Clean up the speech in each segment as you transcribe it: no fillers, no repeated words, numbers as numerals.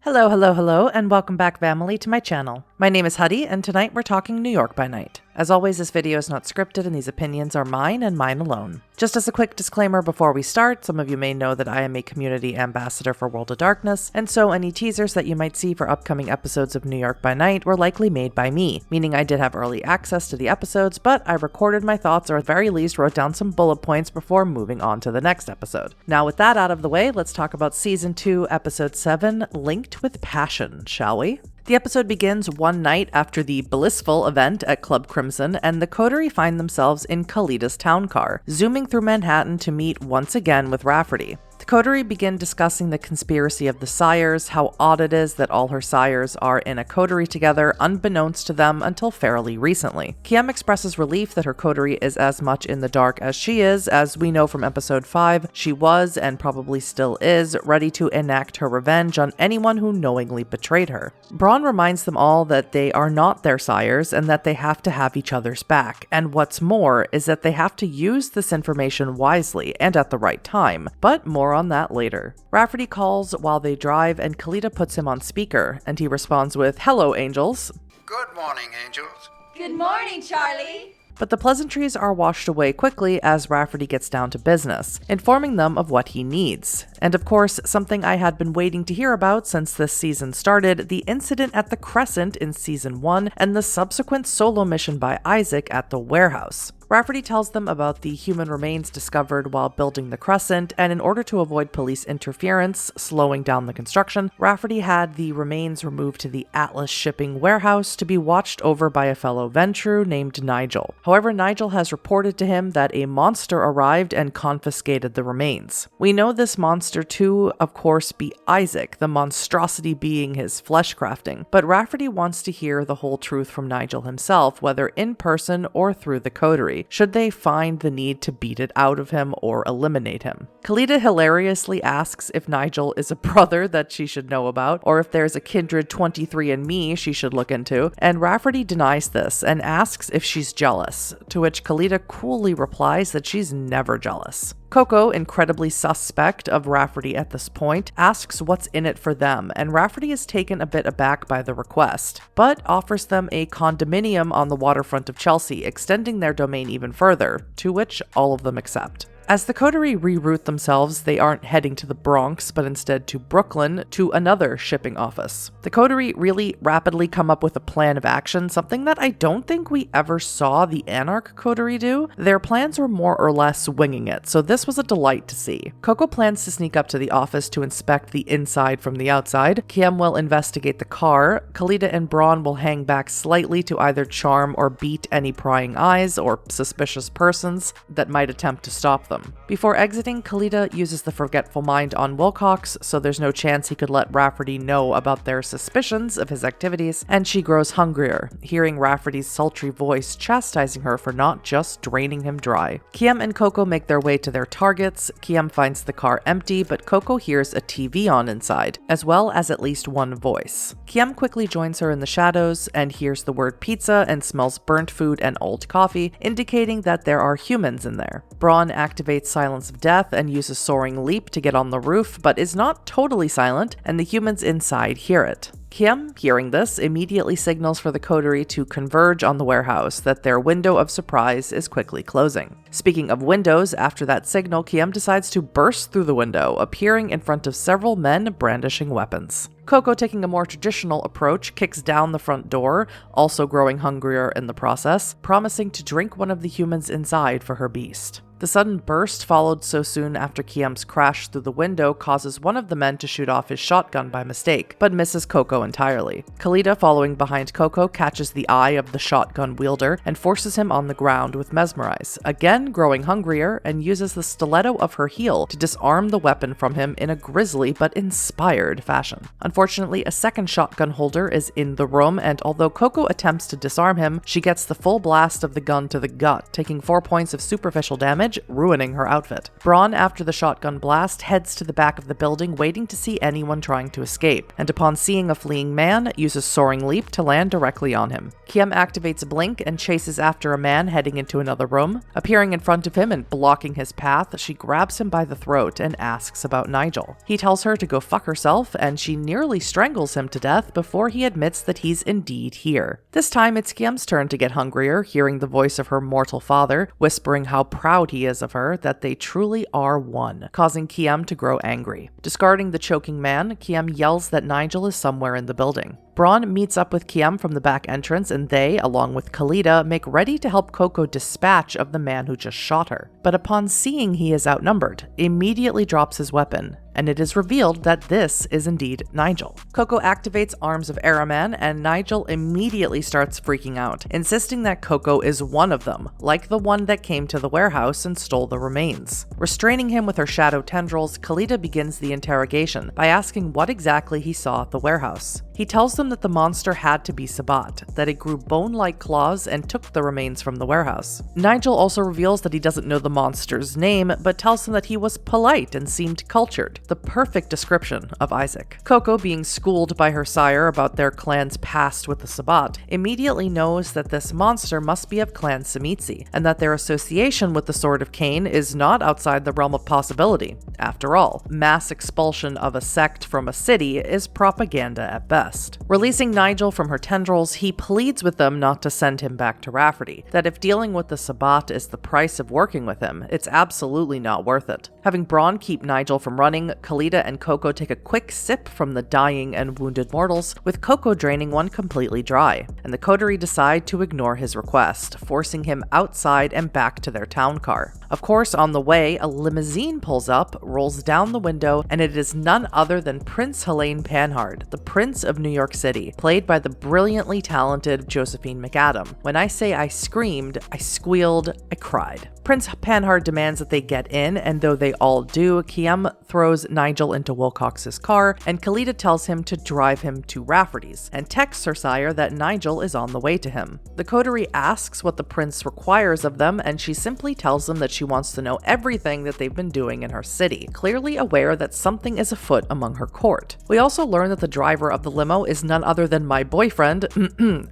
Hello, hello, hello, and welcome back, family, to my channel. My name is Huddy, and tonight we're talking New York by Night. As always, this video is not scripted, and these opinions are mine and mine alone. Just as a quick disclaimer before we start, some of you may know that I am a community ambassador for World of Darkness, and so any teasers that you might see for upcoming episodes of New York by Night were likely made by me, meaning I did have early access to the episodes, but I recorded my thoughts or at very least wrote down some bullet points before moving on to the next episode. Now with that out of the way, let's talk about Season 2, Episode 7, Linked with Passion, shall we? The episode begins one night after the blissful event at Club Crimson, and the coterie find themselves in Kalida's town car, zooming through Manhattan to meet once again with Rafferty. The coterie begin discussing the conspiracy of the sires, how odd it is that all her sires are in a coterie together, unbeknownst to them until fairly recently. Kiem expresses relief that her coterie is as much in the dark as she is. As we know from episode 5, she was, and probably still is, ready to enact her revenge on anyone who knowingly betrayed her. Braun reminds them all that they are not their sires and that they have to have each other's back, and what's more is that they have to use this information wisely and at the right time, but more on that later. Rafferty calls while they drive, and Kalida puts him on speaker, and he responds with, "Hello, angels." Good morning, angels. Good morning, Charlie. But the pleasantries are washed away quickly as Rafferty gets down to business, informing them of what he needs. And of course, something I had been waiting to hear about since this season started, the incident at the Crescent in Season 1 and the subsequent solo mission by Isaac at the warehouse. Rafferty tells them about the human remains discovered while building the Crescent, and in order to avoid police interference, slowing down the construction, Rafferty had the remains removed to the Atlas shipping warehouse to be watched over by a fellow Ventru named Nigel. However, Nigel has reported to him that a monster arrived and confiscated the remains. We know this monster to, of course, be Isaac, the monstrosity being his flesh crafting, but Rafferty wants to hear the whole truth from Nigel himself, whether in person or through the coterie, should they find the need to beat it out of him or eliminate him. Kalida hilariously asks if Nigel is a brother that she should know about, or if there's a Kindred 23andMe she should look into, and Rafferty denies this and asks if she's jealous, to which Kalida coolly replies that she's never jealous. Coco, incredibly suspect of Rafferty at this point, asks what's in it for them, and Rafferty is taken a bit aback by the request, but offers them a condominium on the waterfront of Chelsea, extending their domain even further, to which all of them accept. As the coterie reroute themselves, they aren't heading to the Bronx, but instead to Brooklyn, to another shipping office. The coterie really rapidly come up with a plan of action, something that I don't think we ever saw the Anarch coterie do. Their plans were more or less winging it, so this was a delight to see. Coco plans to sneak up to the office to inspect the inside from the outside. Kiem will investigate the car. Kalida and Braun will hang back slightly to either charm or beat any prying eyes or suspicious persons that might attempt to stop them. Before exiting, Kalida uses the forgetful mind on Wilcox, so there's no chance he could let Rafferty know about their suspicions of his activities, and she grows hungrier, hearing Rafferty's sultry voice chastising her for not just draining him dry. Kiem and Coco make their way to their targets. Kiem finds the car empty, but Coco hears a TV on inside, as well as at least one voice. Kiem quickly joins her in the shadows and hears the word pizza and smells burnt food and old coffee, indicating that there are humans in there. Braun activates Silence of Death and uses Soaring Leap to get on the roof, but is not totally silent, and the humans inside hear it. Kiem, hearing this, immediately signals for the coterie to converge on the warehouse, that their window of surprise is quickly closing. Speaking of windows, after that signal, Kiem decides to burst through the window, appearing in front of several men brandishing weapons. Coco, taking a more traditional approach, kicks down the front door, also growing hungrier in the process, promising to drink one of the humans inside for her beast. The sudden burst followed so soon after Kiem's crash through the window causes one of the men to shoot off his shotgun by mistake, but misses Coco entirely. Kalida, following behind Coco, catches the eye of the shotgun wielder and forces him on the ground with Mesmerize, again growing hungrier, and uses the stiletto of her heel to disarm the weapon from him in a grisly but inspired fashion. Unfortunately, a second shotgun holder is in the room, and although Coco attempts to disarm him, she gets the full blast of the gun to the gut, taking 4 points of superficial damage damage, ruining her outfit. Braun, after the shotgun blast, heads to the back of the building waiting to see anyone trying to escape, and upon seeing a fleeing man, uses Soaring Leap to land directly on him. Kiem activates Blink and chases after a man heading into another room. Appearing in front of him and blocking his path, she grabs him by the throat and asks about Nigel. He tells her to go fuck herself, and she nearly strangles him to death before he admits that he's indeed here. This time it's Kiem's turn to get hungrier, hearing the voice of her mortal father, whispering how proud he is of her, that they truly are one, causing Kiem to grow angry. Discarding the choking man, Kiem yells that Nigel is somewhere in the building. Braun meets up with Kiem from the back entrance, and they, along with Khalida, make ready to help Coco dispatch of the man who just shot her. But upon seeing he is outnumbered, immediately drops his weapon, and it is revealed that this is indeed Nigel. Coco activates Arms of Araman, and Nigel immediately starts freaking out, insisting that Coco is one of them, like the one that came to the warehouse and stole the remains. Restraining him with her shadow tendrils, Khalida begins the interrogation by asking what exactly he saw at the warehouse. He tells them that the monster had to be Sabat, that it grew bone-like claws and took the remains from the warehouse. Nigel also reveals that he doesn't know the monster's name, but tells them that he was polite and seemed cultured, the perfect description of Isaac. Coco, being schooled by her sire about their clan's past with the Sabat, immediately knows that this monster must be of Clan Samitsi, and that their association with the Sword of Cain is not outside the realm of possibility. After all, mass expulsion of a sect from a city is propaganda at best. Releasing Nigel from her tendrils, he pleads with them not to send him back to Rafferty, that if dealing with the Sabat is the price of working with him, it's absolutely not worth it. Having Braun keep Nigel from running, Khalida and Coco take a quick sip from the dying and wounded mortals, with Coco draining one completely dry, and the coterie decide to ignore his request, forcing him outside and back to their town car. Of course, on the way, a limousine pulls up, rolls down the window, and it is none other than Prince Helene Panhard, the Prince of New York City, played by the brilliantly talented Josephine McAdam. When I say I screamed, I squealed, I cried. Prince Panhard demands that they get in, and though they all do, Kiem throws Nigel into Wilcox's car, and Khalida tells him to drive him to Rafferty's, and texts her sire that Nigel is on the way to him. The coterie asks what the prince requires of them, and she simply tells them that she wants to know everything that they've been doing in her city, clearly aware that something is afoot among her court. We also learn that the driver of the limo is none other than my boyfriend,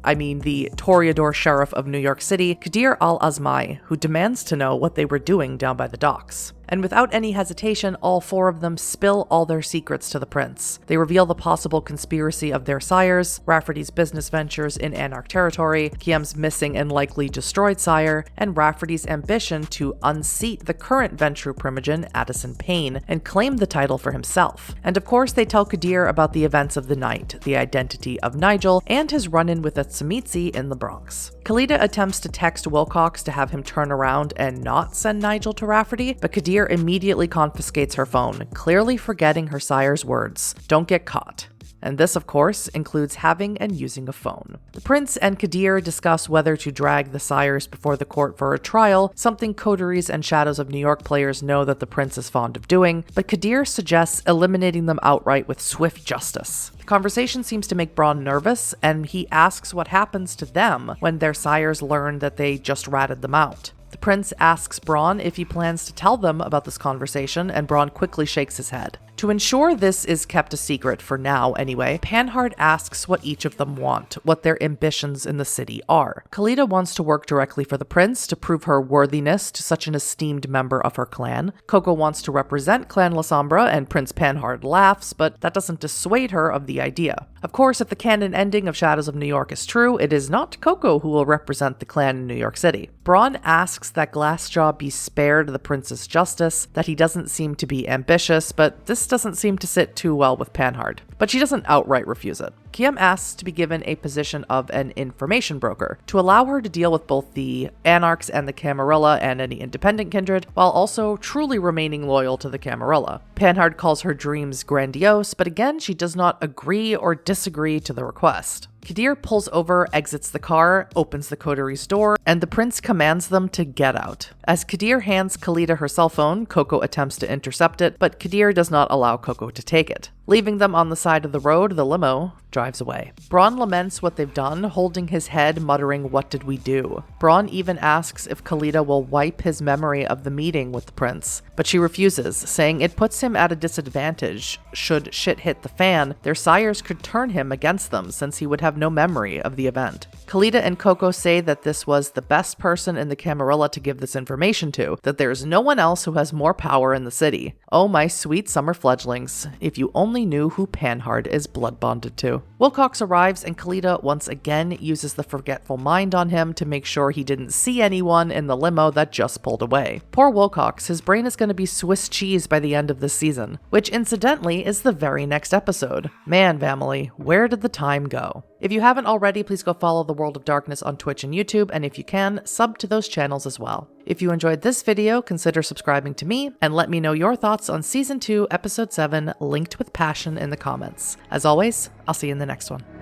I mean the Toreador Sheriff of New York City, Qadir al-Azmai, who demands to know what they were doing down by the docks. And without any hesitation, all four of them spill all their secrets to the prince. They reveal the possible conspiracy of their sires, Rafferty's business ventures in Anarch territory, Kiem's missing and likely destroyed sire, and Rafferty's ambition to unseat the current Ventru Primogen, Addison Payne, and claim the title for himself. And of course, they tell Qadir about the events of the night, the identity of Nigel, and his run-in with a Tsamitsi in the Bronx. Khalida attempts to text Wilcox to have him turn around and not send Nigel to Rafferty, but Qadir immediately confiscates her phone, clearly forgetting her sire's words, "Don't get caught." And this, of course, includes having and using a phone. The prince and Qadir discuss whether to drag the sires before the court for a trial, something coteries and Shadows of New York players know that the prince is fond of doing, but Qadir suggests eliminating them outright with swift justice. The conversation seems to make Braun nervous, and he asks what happens to them when their sires learn that they just ratted them out. The prince asks Braun if he plans to tell them about this conversation, and Braun quickly shakes his head. To ensure this is kept a secret, for now anyway, Panhard asks what each of them want, what their ambitions in the city are. Khalida wants to work directly for the prince to prove her worthiness to such an esteemed member of her clan. Coco wants to represent Clan Lasombra, and Prince Panhard laughs, but that doesn't dissuade her of the idea. Of course, if the canon ending of Shadows of New York is true, it is not Coco who will represent the clan in New York City. Braun asks that Glassjaw be spared the prince's justice, that he doesn't seem to be ambitious, but this doesn't seem to sit too well with Panhard. But she doesn't outright refuse it. Kiem asks to be given a position of an information broker, to allow her to deal with both the Anarchs and the Camarilla and any independent kindred, while also truly remaining loyal to the Camarilla. Panhard calls her dreams grandiose, but again she does not agree or disagree to the request. Qadir pulls over, exits the car, opens the coterie's door, and the prince commands them to get out. As Qadir hands Khalida her cell phone, Coco attempts to intercept it, but Qadir does not allow Coco to take it. Leaving them on the side of the road, the limo drives away. Braun laments what they've done, holding his head, muttering, "What did we do?" Braun even asks if Kalita will wipe his memory of the meeting with the prince, but she refuses, saying it puts him at a disadvantage. Should shit hit the fan, their sires could turn him against them since he would have no memory of the event. Kalita and Coco say that this was the best person in the Camarilla to give this information to, that there is no one else who has more power in the city. Oh my sweet summer fledglings, if you only knew who Panhard is blood bonded to. Wilcox arrives and Kalita once again uses the forgetful mind on him to make sure he didn't see anyone in the limo that just pulled away. Poor Wilcox, his brain is going to be Swiss cheese by the end of this season, which incidentally is the very next episode. Man, family, where did the time go? If you haven't already, please go follow The World of Darkness on Twitch and YouTube, and if you can, sub to those channels as well. If you enjoyed this video, consider subscribing to me, and let me know your thoughts on Season 2, Episode 7, Linked with Passion in the comments. As always, I'll see you in the next one.